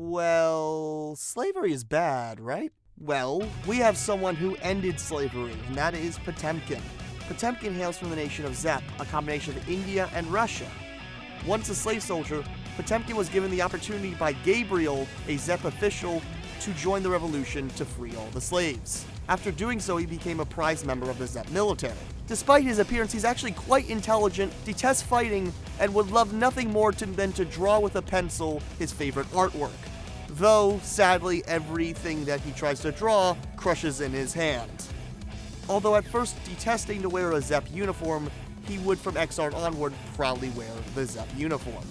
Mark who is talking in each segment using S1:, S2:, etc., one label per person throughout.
S1: Well, slavery is bad, right? Well, we have someone who ended slavery, and that is Potemkin. Potemkin hails from the nation of Zep, a combination of India and Russia. Once a slave soldier, Potemkin was given the opportunity by Gabriel, a Zep official, to join the revolution to free all the slaves. After doing so, he became a prize member of the Zep military. Despite his appearance, he's actually quite intelligent, detests fighting, and would love nothing more than to draw with a pencil his favorite artwork. Though, sadly, everything that he tries to draw crushes in his hand. Although at first detesting to wear a Zep uniform, he would from Xart onward proudly wear the Zep uniform.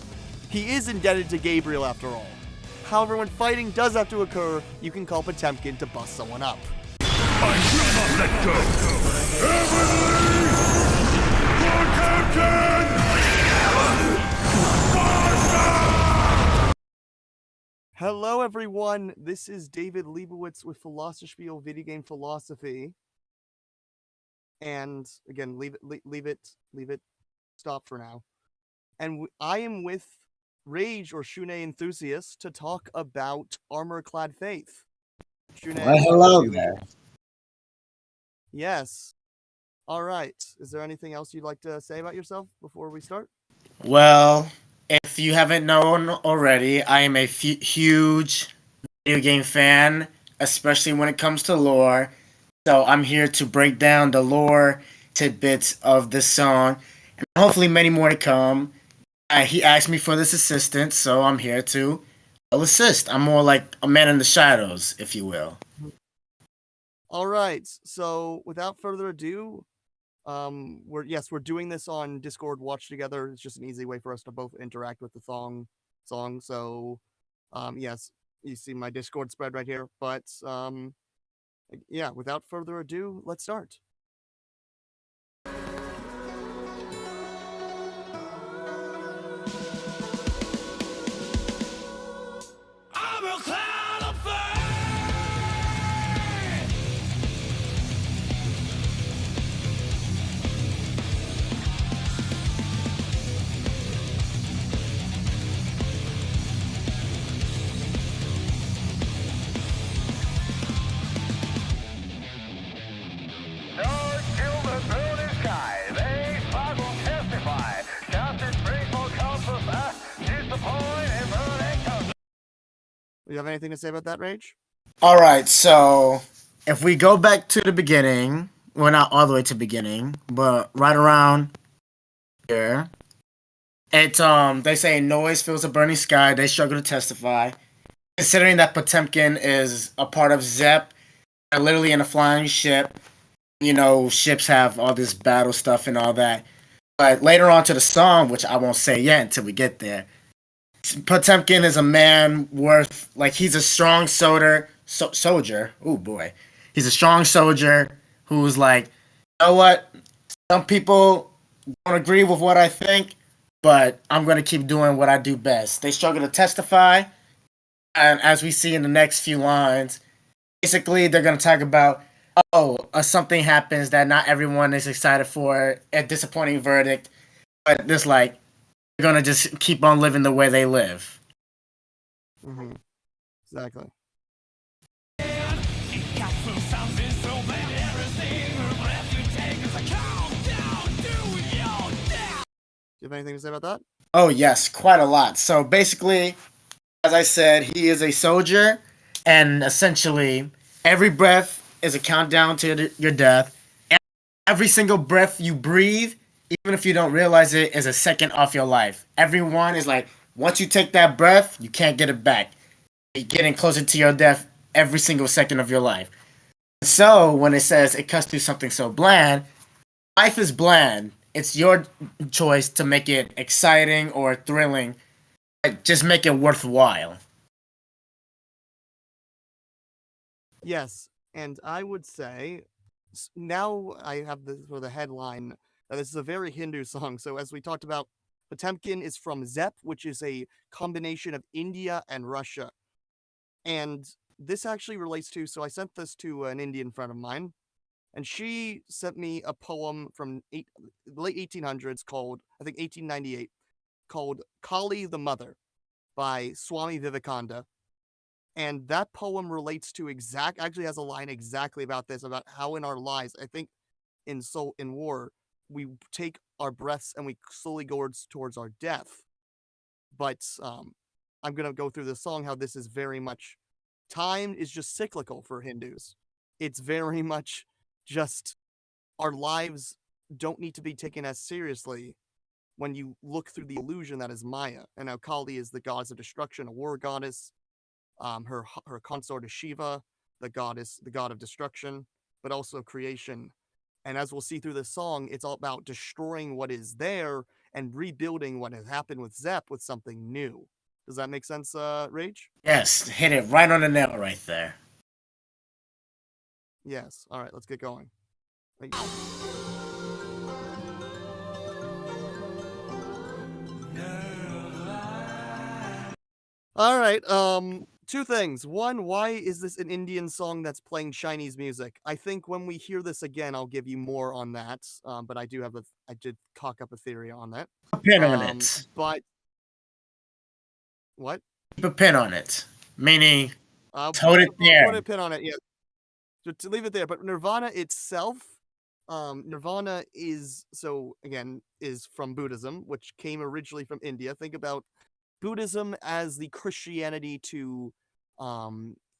S1: He is indebted to Gabriel after all. However, when fighting does have to occur, you can call Potemkin to bust someone up.
S2: I will not let go! Potemkin!
S1: Hello everyone, this is David Leibowitz with Philosophispiel Video Game Philosophy. And again, leave it, stop for now. And I am with Rage or Shune Enthusiast to talk about Armor Clad Faith.
S3: Shune, well, hello there.
S1: Yes. All right. Is there anything else you'd like to say about yourself before we start?
S3: Well, if you haven't known already, I am a huge video game fan, especially when it comes to lore. So I'm here to break down the lore tidbits of this song, and hopefully many more to come. He asked me for this assistance, so I'm here to assist. I'm more like a man in the shadows, if you will.
S1: All right. So without further ado, we're doing this on Discord Watch Together. It's just an easy way for us to both interact with the song. So, yes, you see my Discord spread right here. But yeah, without further ado, let's start.
S2: Armor Clad Faith!
S1: Do you have anything to say about that, Rage?
S3: All right, so if we go back to the beginning, well, not all the way to the beginning, but right around here, they say noise fills a burning sky. They struggle to testify. Considering that Potemkin is a part of Zep, they're literally in a flying ship. You know, ships have all this battle stuff and all that. But later on to the song, which I won't say yet until we get there, Potemkin is a man worth, like, he's a strong soldier. Oh boy. He's a strong soldier who's like, you know what? Some people don't agree with what I think, but I'm going to keep doing what I do best. They struggle to testify. And as we see in the next few lines, basically they're going to talk about, something happens that not everyone is excited for, a disappointing verdict, but this, like, they're gonna just keep on living the way they live.
S1: Mm-hmm. Exactly. Do you have anything to say about that?
S3: Oh yes, quite a lot. So basically, as I said, he is a soldier, and essentially every breath is a countdown to your death. Every single breath you breathe, even if you don't realize it, is a second off your life. Everyone is like, once you take that breath, you can't get it back. You're getting closer to your death every single second of your life. So when it says it cuts through something so bland, life is bland. It's your choice to make it exciting or thrilling. Like, just make it worthwhile.
S1: Yes, and I would say, now I have the headline. This is a very Hindu song. So as we talked about, Potemkin is from Zep, which is a combination of India and Russia. And this actually relates to, so I sent this to an Indian friend of mine, and she sent me a poem from late 1800s called, I think 1898, called Kali the Mother by Swami Vivekanda. And that poem relates to actually has a line exactly about this, about how in our lives, I think in war, we take our breaths and we slowly go towards our death. But I'm gonna go through the song how this is very much time is just cyclical for Hindus. It's very much just our lives don't need to be taken as seriously when you look through the illusion that is Maya. And now Kali is the goddess of destruction, a war goddess. Her consort is Shiva, the god of destruction, but also creation. And as we'll see through this song, it's all about destroying what is there and rebuilding what has happened with Zep with something new. Does that make sense, Rage?
S3: Yes, hit it right on the nail right there.
S1: Yes. All right, let's get going. All right. Two things. One, why is this an Indian song that's playing Chinese music? I think when we hear this again, I'll give you more on that. But I did cock up a theory on that.
S3: Keep a pin on it.
S1: But what?
S3: Keep a pin on it. Meaning,
S1: I'll
S3: tote it there.
S1: put a pin on it. Yeah. To leave it there. But Nirvana itself, Nirvana is from Buddhism, which came originally from India. Think about Buddhism as the Christianity to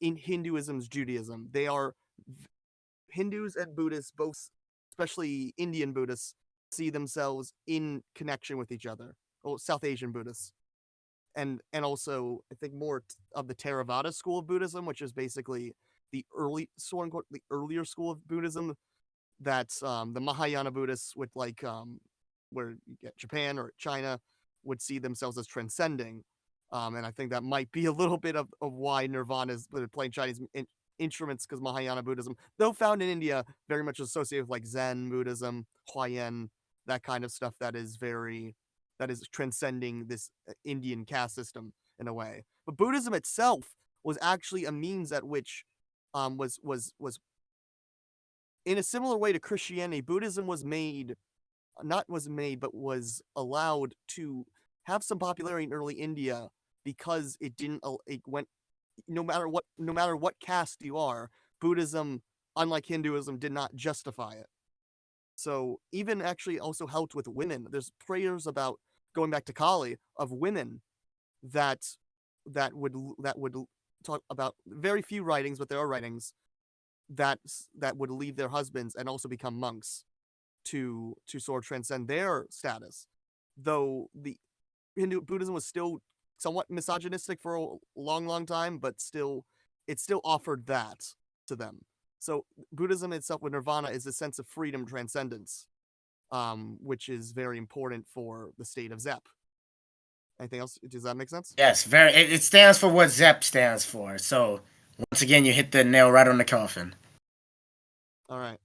S1: in Hinduism's Judaism. They are Hindus and Buddhists, both, especially Indian Buddhists, see themselves in connection with each other. Or South Asian Buddhists, and also I think more of the Theravada school of Buddhism, which is basically the earlier school of Buddhism. That's the Mahayana Buddhists with where you get Japan or China would see themselves as transcending. And I think that might be a little bit of why Nirvana is playing Chinese instruments, because Mahayana Buddhism, though found in India, very much associated with Zen Buddhism, Huayan, that kind of stuff that is transcending this Indian caste system in a way. But Buddhism itself was actually a means at which was in a similar way to Christianity. Buddhism was allowed to have some popularity in early India because it went, no matter what caste you are, Buddhism, unlike Hinduism, did not justify it. So even actually also helped with women. There's prayers about, going back to Kali, of women that would talk about, very few writings, but there are writings that would leave their husbands and also become monks to sort of transcend their status. Though the Buddhism was still somewhat misogynistic for a long time, but it still offered that to them. So Buddhism itself with Nirvana is a sense of freedom, transcendence, which is very important for the state of Zep. Anything else? Does that make sense?
S3: Yes, very. It stands for what Zep stands for. So once again, you hit the nail right on the coffin.
S1: All right.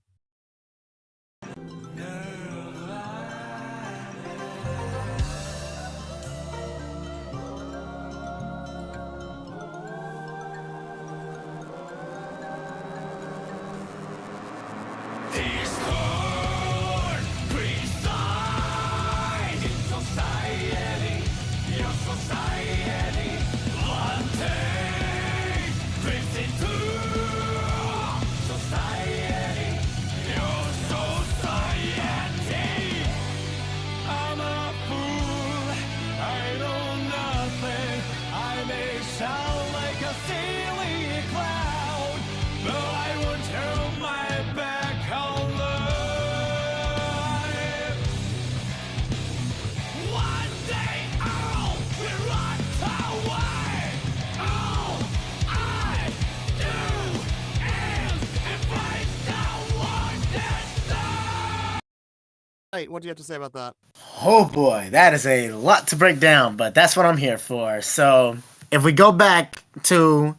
S1: What do you have to say about that?
S3: Oh boy, that is a lot to break down, but that's what I'm here for. So if we go back to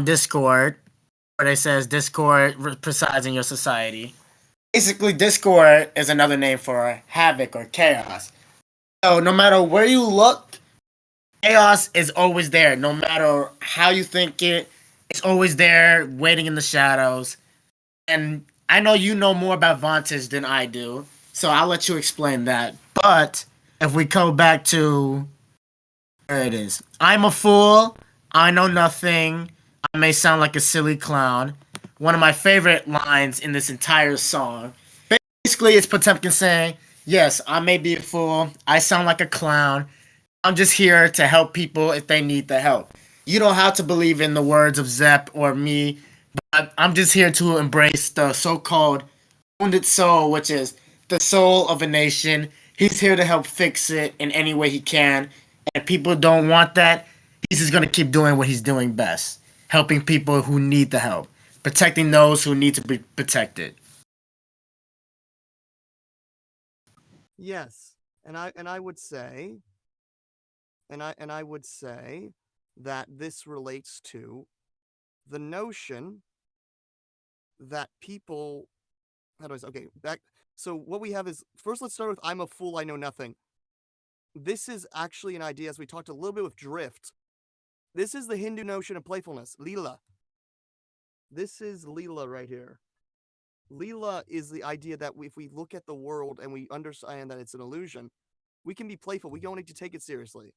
S3: Discord, where it says Discord presides in your society. Basically, Discord is another name for havoc or chaos. So no matter where you look, chaos is always there. No matter how you think it's always there, waiting in the shadows. And I know you know more about Vantage than I do, so I'll let you explain that. But if we go back to where it is, I'm a fool. I know nothing. I may sound like a silly clown. One of my favorite lines in this entire song. Basically, it's Potemkin saying, yes, I may be a fool. I sound like a clown. I'm just here to help people if they need the help. You don't have to believe in the words of Zepp or me, but I'm just here to embrace the so-called wounded soul, which is the soul of a nation. He's here to help fix it in any way he can. And if people don't want that, he's just gonna keep doing what he's doing best, helping people who need the help, protecting those who need to be protected.
S1: Yes, and I would say, and I would say that this relates to the notion that people. How do I say? Okay, back. So what we have is first. Let's start with "I'm a fool, I know nothing." This is actually an idea, as we talked a little bit with drift. This is the Hindu notion of playfulness, Leela. This is Leela right here. Leela is the idea that if we look at the world and we understand that it's an illusion, we can be playful. We don't need to take it seriously.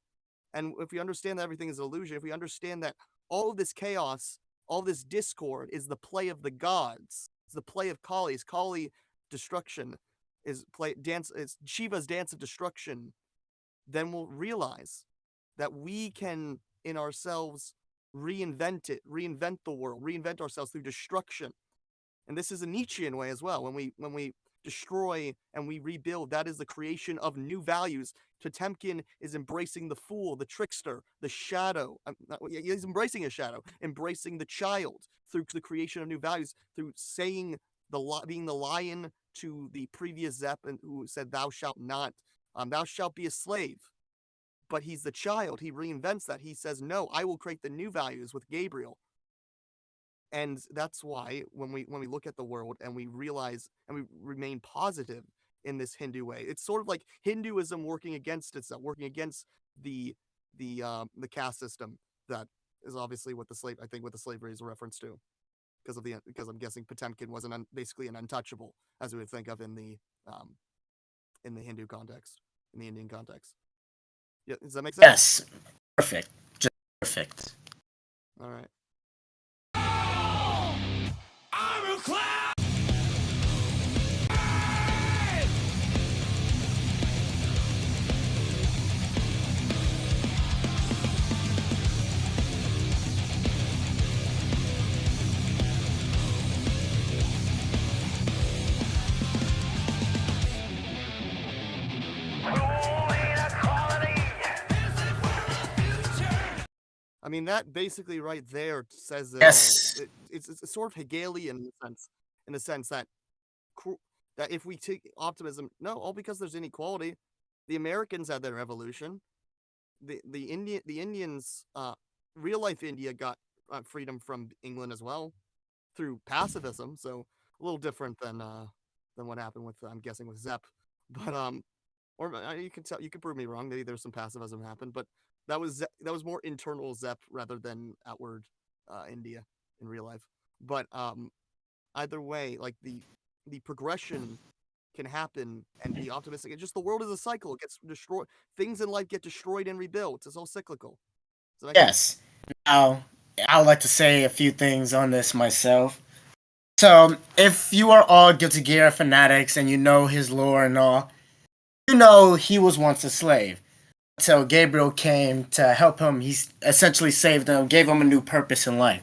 S1: And if we understand that everything is an illusion, if we understand that all of this chaos, all this discord is the play of the gods, it's the play of Kali's Kali destruction is play dance. It's Shiva's dance of destruction. Then we'll realize that we can in ourselves reinvent it, reinvent the world, reinvent ourselves through destruction. And this is a Nietzschean way as well. When we destroy and we rebuild, that is the creation of new values. Potemkin is embracing the fool, the trickster, the shadow. He's embracing a shadow, embracing the child through the creation of new values, through saying being the lion to the previous Zepp and who said, "Thou shalt not, thou shalt be a slave." But he's the child. He reinvents that. He says, "No, I will create the new values with Gabriel." And that's why when we look at the world and we realize and we remain positive in this Hindu way, it's sort of like Hinduism working against itself, working against the the caste system that is obviously what the slavery is a reference to, because I'm guessing Potemkin was basically an untouchable, as we would think of in the Hindu context, in the Indian context. Yeah, does that make sense?
S3: Yes, perfect, just perfect.
S1: All right.
S2: Armor Clad
S1: I mean, that basically right there says it
S3: Yes.
S1: all. It's sort of Hegelian in the sense that that if we take optimism, no, all because there's inequality. The Americans had their revolution. The Indians, real life India got freedom from England as well through pacifism. So a little different than what happened with I'm guessing with Zepp, but or you can prove me wrong. Maybe there's some pacifism happened, but that was more internal Zepp rather than outward India in real life. But either way, like the progression can happen and be optimistic. It's just the world is a cycle. It gets destroyed. Things in life get destroyed and rebuilt. It's all cyclical. Does that make sense?
S3: Yes. Now, I would like to say a few things on this myself. So, if you are all Guilty Gear fanatics and you know his lore and all, you know he was once a slave. Until Gabriel came to help him, he essentially saved him, gave him a new purpose in life.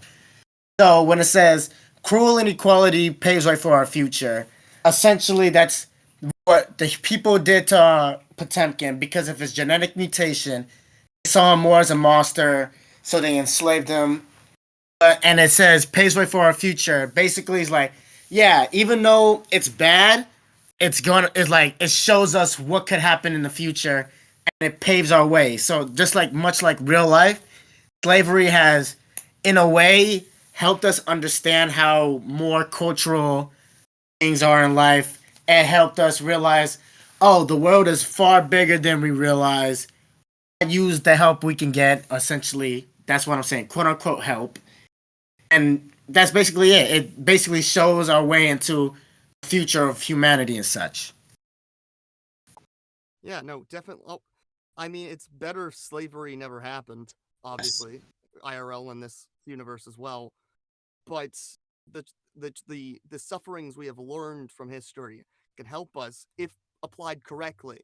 S3: So, when it says cruel inequality paves way for our future, essentially that's what the people did to Potemkin because of his genetic mutation. They saw him more as a monster, so they enslaved him. And it says paves way for our future. Basically, it's like, yeah, even though it's bad, it's like it shows us what could happen in the future, and it paves our way. So just like much like real life, slavery has, in a way, helped us understand how more cultural things are in life. It helped us realize, oh, the world is far bigger than we realize. Use the help we can get. Essentially, that's what I'm saying, quote unquote help, and that's basically it. It basically shows our way into the future of humanity and such.
S1: Yeah, no, definitely. Oh, I mean, it's better if slavery never happened,
S3: Yes.
S1: obviously, IRL in this universe as well. But the sufferings we have learned from history can help us, if applied correctly,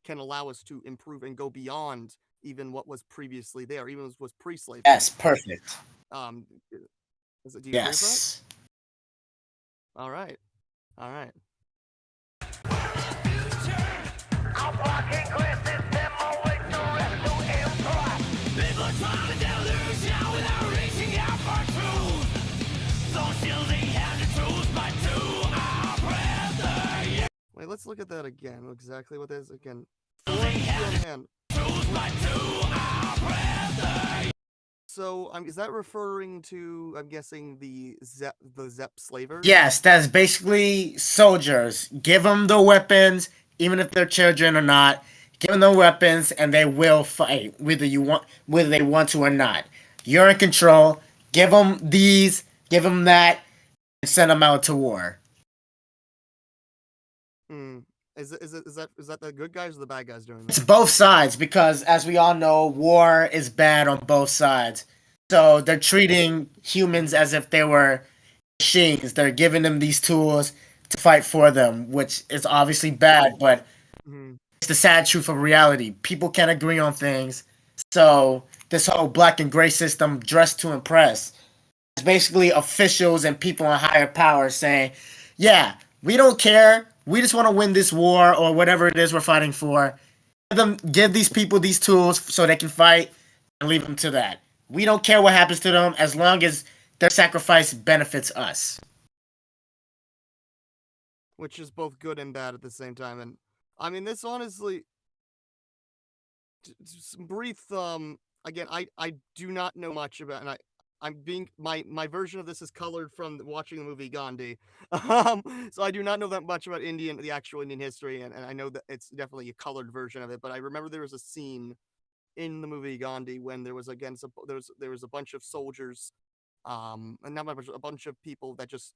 S1: can allow us to improve and go beyond even what was previously there, even what was pre-slavery.
S3: Yes, perfect.
S1: Do you agree with that?
S3: Yes.
S1: All right.
S2: People are trying to delusion without reaching out for truth. Social they have the truth, but to our brother.
S1: Wait, let's look at that again. Exactly what that is again. So, is that referring to? I'm guessing the Zepp slavers.
S3: Yes, that's basically soldiers. Give them the weapons, even if they're children or not. Give them the weapons, and they will fight, whether they want to or not. You're in control. Give them these, give them that, and send them out to war.
S1: Is that the good guys or the bad guys doing that?
S3: It's both sides, because as we all know, war is bad on both sides. So they're treating humans as if they were machines. They're giving them these tools to fight for them, which is obviously bad, but it's the sad truth of reality. People can't agree on things. So this whole black and gray system, dressed to impress, is basically officials and people in higher power saying, yeah, we don't care. We just want to win this war or whatever it is we're fighting for. Give these people these tools so they can fight, and leave them to that. We don't care what happens to them as long as their sacrifice benefits us.
S1: Which is both good and bad at the same time. And I mean, this honestly, some brief. Again, I do not know much about, and I'm being my version of this is colored from watching the movie Gandhi. So I do not know that much about the actual Indian history, and I know that it's definitely a colored version of it. But I remember there was a scene in the movie Gandhi when there was there was a bunch of soldiers, and not a bunch of people that just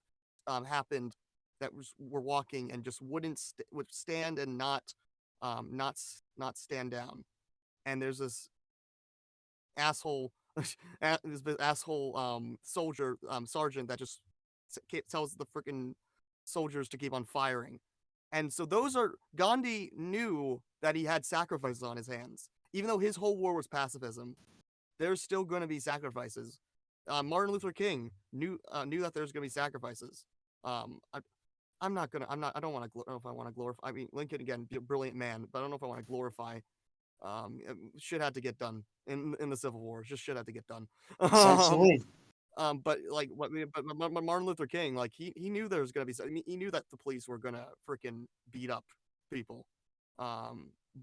S1: happened that were walking and just would stand and not stand down. And there's this asshole soldier sergeant that just tells the freaking soldiers to keep on firing. And so Gandhi knew that he had sacrifices on his hands. Even though his whole war was pacifism, there's still going to be sacrifices. Martin Luther King knew that there's going to be sacrifices. I don't want to glorify. I mean, Lincoln again, be a brilliant man, but I don't know if I want to glorify. Shit had to get done in the Civil War. Just shit had to get done.
S3: Essentially.
S1: But Martin Luther King, like he knew there was gonna be. I mean, he knew that the police were gonna freaking beat up people.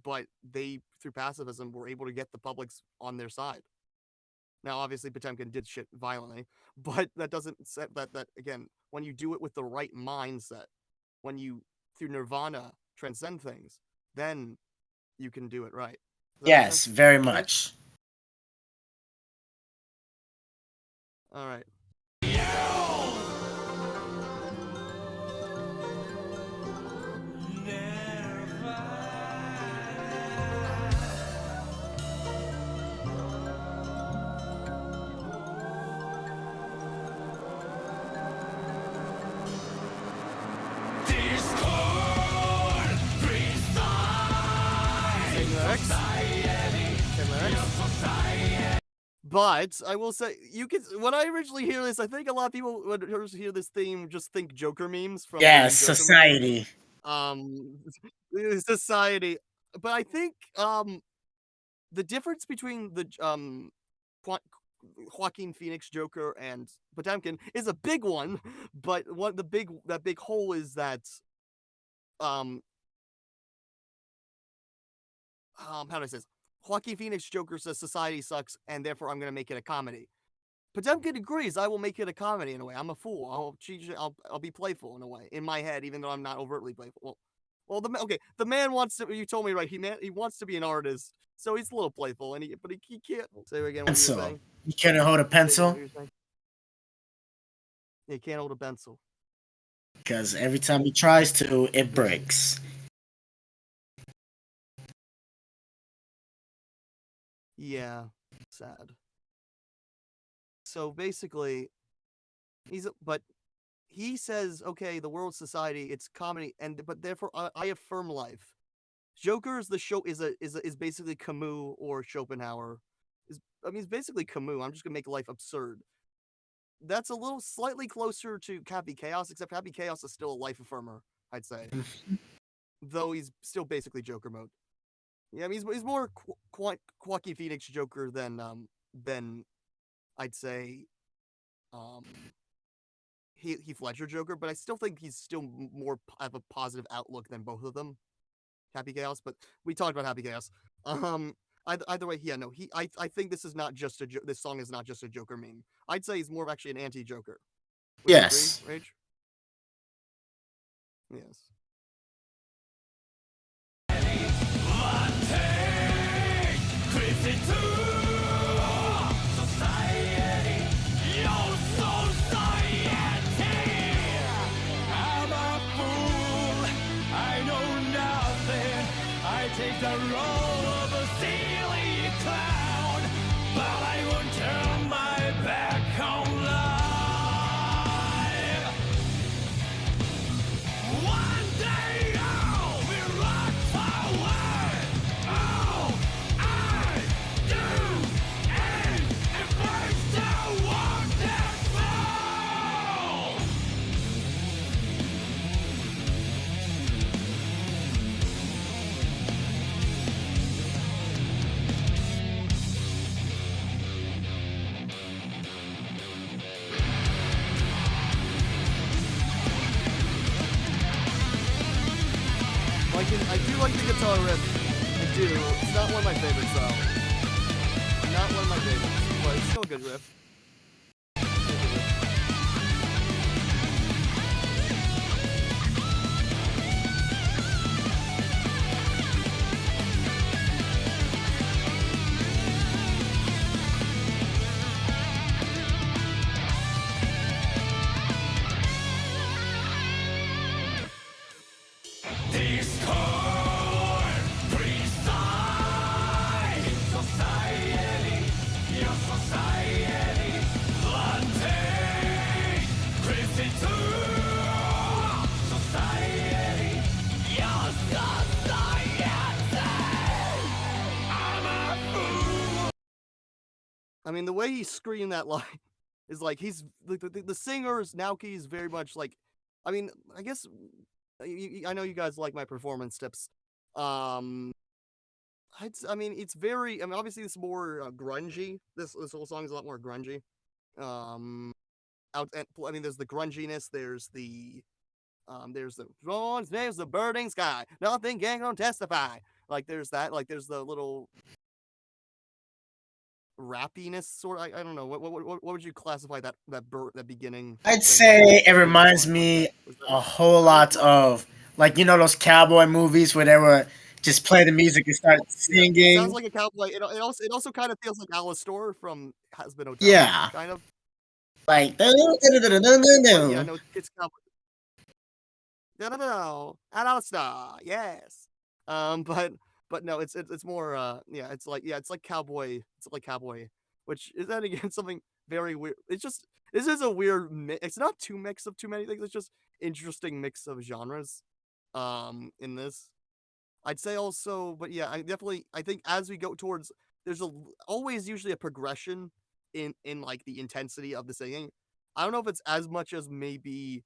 S1: But they, through pacifism, were able to get the publics on their side. Now, obviously, Potemkin did shit violently, but that doesn't set that again. When you do it with the right mindset, when you through Nirvana transcend things, then you can do it right.
S3: Yes, very much.
S1: All right. But I will say, when I originally hear this, I think a lot of people would hear this theme just think Joker memes from
S3: society.
S1: Society. But I think the difference between the Joaquin Phoenix Joker and Potemkin is a big one, but that big hole is that how do I say this? Joaquin Phoenix Joker says society sucks, and therefore I'm going to make it a comedy. Potemkin agrees. I will make it a comedy in a way. I'm a fool. I'll be playful in a way in my head, even though I'm not overtly playful. Well, the man wants to. You told me right. He wants to be an artist, so he's a little playful, but he can't. Say again. What you're saying?
S3: You can't hold a pencil.
S1: He can't hold a pencil
S3: because every time he tries to, it breaks.
S1: Yeah, sad. So basically, but he says, okay, the world society, it's comedy, but therefore I affirm life. Joker is is basically Camus or Schopenhauer. It's basically Camus. I'm just gonna make life absurd. That's a little slightly closer to Happy Chaos, except Happy Chaos is still a life affirmer, I'd say. Though he's still basically Joker mode. Yeah, I mean, he's more Joaquin Phoenix Joker than I'd say Heath Ledger Joker, but I still think he's still more have a positive outlook than both of them. Happy Chaos, but we talked about Happy Chaos. Either way, yeah, no, I think this is not just this song is not just a Joker meme. I'd say he's more of actually an anti-Joker. Would
S3: Yes.
S1: you agree, Rage? Yes.
S2: Take the role of a silly clown, but I won't turn my back on life. One day I'll be rocked forward. All I do is embrace the wonderful.
S1: I do like the guitar riff. I do. It's not one of my favorites, though. Not one of my favorites, but it's still a good riff. I mean, the way he screamed that line is like he's the singer is Naoki is very much like. I mean, I guess I know you guys like my performance tips. I mean, it's very. I mean, obviously, it's more grungy. This whole song is a lot more grungy. I mean, there's the grunginess. There's the burning sky. Nothing can gonna testify. Like there's that. Like there's the little rappiness sort. I don't know. What would you classify that beginning?
S3: I'd say it reminds me a whole lot of like those cowboy movies where they were just play the music and start singing.
S1: Yeah, it sounds like a cowboy. It also kind of feels like Alastor from Has Been Hotel.
S3: Yeah,
S1: kind of
S3: like
S1: yeah, no, it's cowboy. No, Alastor, yes. But no, it's more it's like cowboy. It's like cowboy, which is then again something very weird. This is a weird mix. It's not too mix of too many things. It's just interesting mix of genres. In this, I'd say also, but yeah, I think as we go towards, there's always usually a progression in like the intensity of the singing. I don't know if it's as much as maybe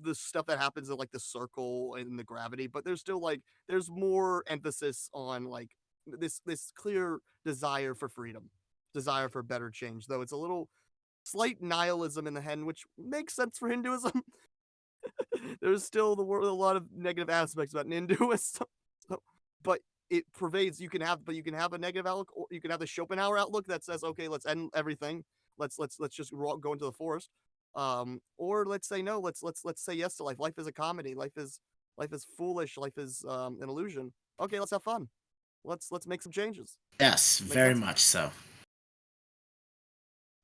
S1: the stuff that happens in like the circle and the gravity, but there's still like there's more emphasis on like this clear desire for freedom, desire for better change, though it's a little slight nihilism in the hen, which makes sense for Hinduism. There's still a lot of negative aspects about Hinduism, but it pervades. You can have a negative outlook, or you can have the Schopenhauer outlook that says, okay, let's end everything. Let's just go into the forest. Or let's say no. Let's say yes to life. Life is a comedy. Life is foolish. Life is an illusion. Okay, let's have fun. Let's make some changes.
S3: Yes, very much so.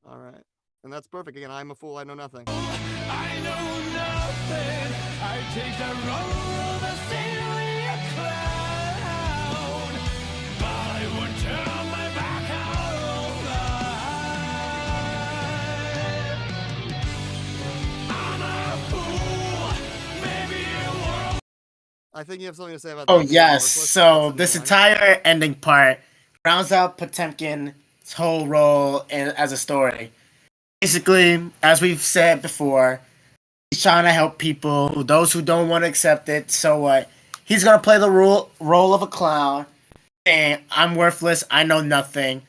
S1: All right. And that's perfect. Again, I'm a fool. I know nothing.
S2: I know nothing. I take the role of a silly clown, but I would turn my back on life.
S1: I think you have something to say about
S3: Oh
S1: that more.
S3: yes.
S1: Let's
S3: So
S1: continue
S3: this
S1: on.
S3: entire ending part rounds out Potemkin's whole role as a story. Basically, as we've said before, he's trying to help people. Those who don't want to accept it, so what? He's gonna play the role of a clown, and I'm worthless. I know nothing,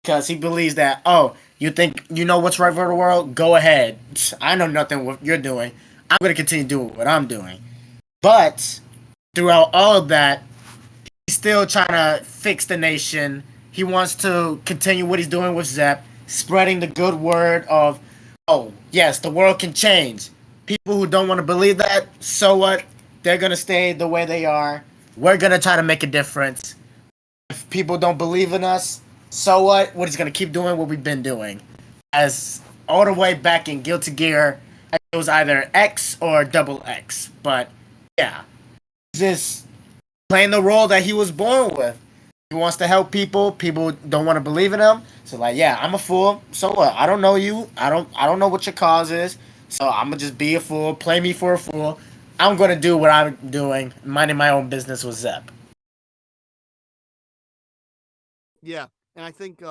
S3: because he believes that. Oh, you think you know what's right for the world? Go ahead. I know nothing what you're doing. I'm gonna continue doing what I'm doing. But throughout all of that, he's still trying to fix the nation. He wants to continue what he's doing with Zep, spreading the good word of, oh, yes, the world can change. People who don't want to believe that, so what? They're going to stay the way they are. We're going to try to make a difference. If people don't believe in us, so what? We're just going to keep doing what we've been doing. As all the way back in Guilty Gear, it was either X or double X. But, yeah. Just playing the role that he was born with. He wants to help people. People don't want to believe in him. So like, yeah, I'm a fool. So what? I don't know you. I don't know what your cause is. So I'm gonna just be a fool. Play me for a fool. I'm gonna do what I'm doing, minding my own business with Zep.
S1: Yeah, and I think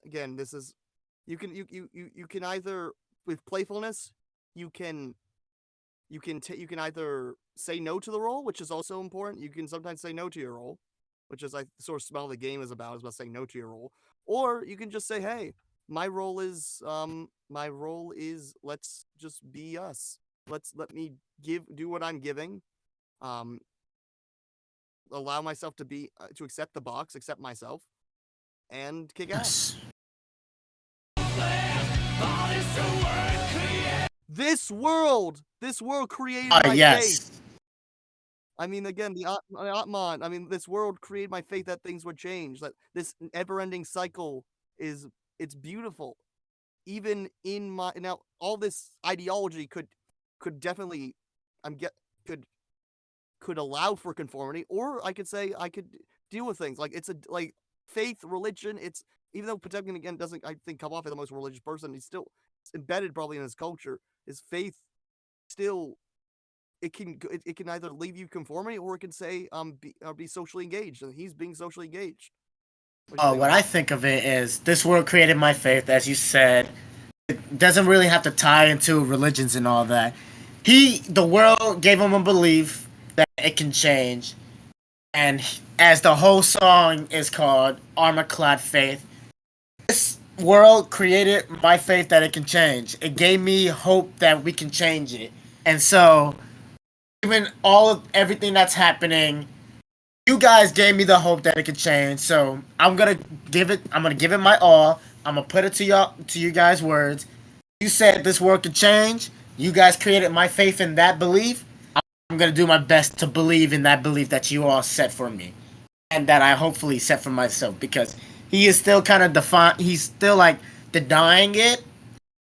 S1: again, this is you can either with playfulness, you can you can either say no to the role, which is also important. You can sometimes say no to your role, which is I sort of smell the game is about saying no to your role, or you can just say, hey, my role is let's just be us. Let me do what I'm giving, um, allow myself to be to accept the box, accept myself, and kick ass. This world created my faith. I mean, again, the Atman. I mean, this world created my faith that things would change. That this ever-ending cycle it's beautiful. Even in my now, all this ideology could definitely, could allow for conformity, or I could say I could deal with things like it's a like faith, religion. It's even though Potemkin again doesn't I think come off as the most religious person, he's still embedded probably in his culture. His faith still it can either leave you conformity or it can say be socially engaged, and he's being socially engaged.
S3: What I think of it is this world created my faith, as you said. It doesn't really have to tie into religions and all that. The world gave him a belief that it can change, and as the whole song is called, Armor Clad Faith, this world created my faith that it can change. It gave me hope that we can change it. And so, even all of everything that's happening, you guys gave me the hope that it could change. So I'm gonna give it my all. I'm gonna put it to you guys' words. You said this world could change. You guys created my faith in that belief. I'm gonna do my best to believe in that belief that you all set for me, and that I hopefully set for myself. Because he is still kind of he's still like denying it,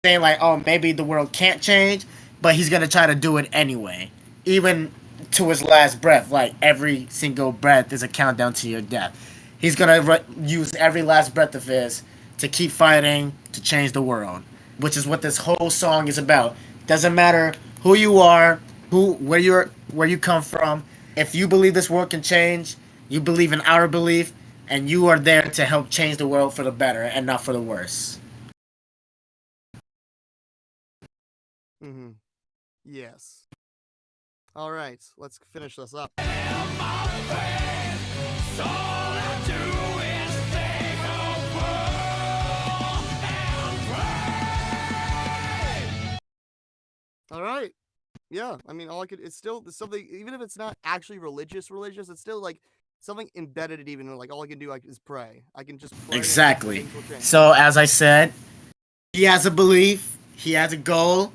S3: saying like, oh, maybe the world can't change, but he's gonna try to do it anyway, even to his last breath. Like every single breath is a countdown to your death. He's gonna use every last breath of his to keep fighting to change the world, which is what this whole song is about. Doesn't matter who you are, where you come from. If you believe this world can change, you believe in our belief, and you are there to help change the world for the better and not for the worse.
S1: Mm-hmm. Yes. All right, let's finish this up. All right. Yeah, I mean, it's still something, even if it's not actually religious, it's still like something embedded even like all I can do is pray. I can just pray.
S3: Exactly. So as I said, he has a belief, he has a goal.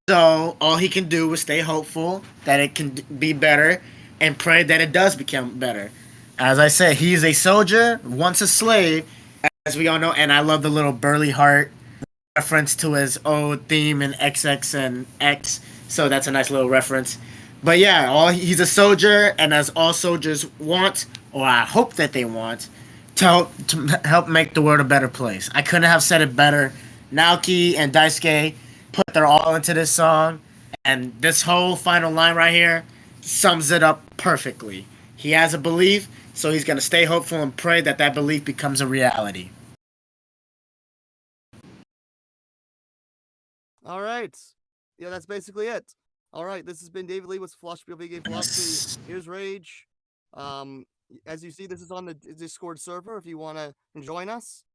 S3: So all he can do is stay hopeful that it can be better and pray that it does become better. As I said, he is a soldier, once a slave, as we all know, and I love the little burly heart reference to his old theme in XX and X. So that's a nice little reference. But yeah, he's a soldier, and as all soldiers want, or I hope that they want, to help make the world a better place. I couldn't have said it better. Naoki and Daisuke put their all into this song, and this whole final line right here sums it up perfectly. He has a belief, so he's going to stay hopeful and pray that that belief becomes a reality.
S1: All right. Yeah, that's basically it. All right, this has been David Lee with Philosophy of Vegan Philosophy. Here's Rage. As you see, this is on the Discord server if you want to join us.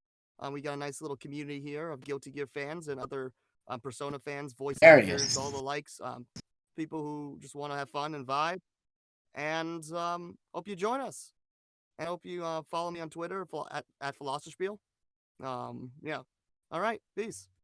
S1: We got a nice little community here of Guilty Gear fans and other Persona fans, voice actors, all the likes, people who just want to have fun and vibe. And hope you join us. And hope you follow me on Twitter at Philosophispiel. Yeah. All right. Peace.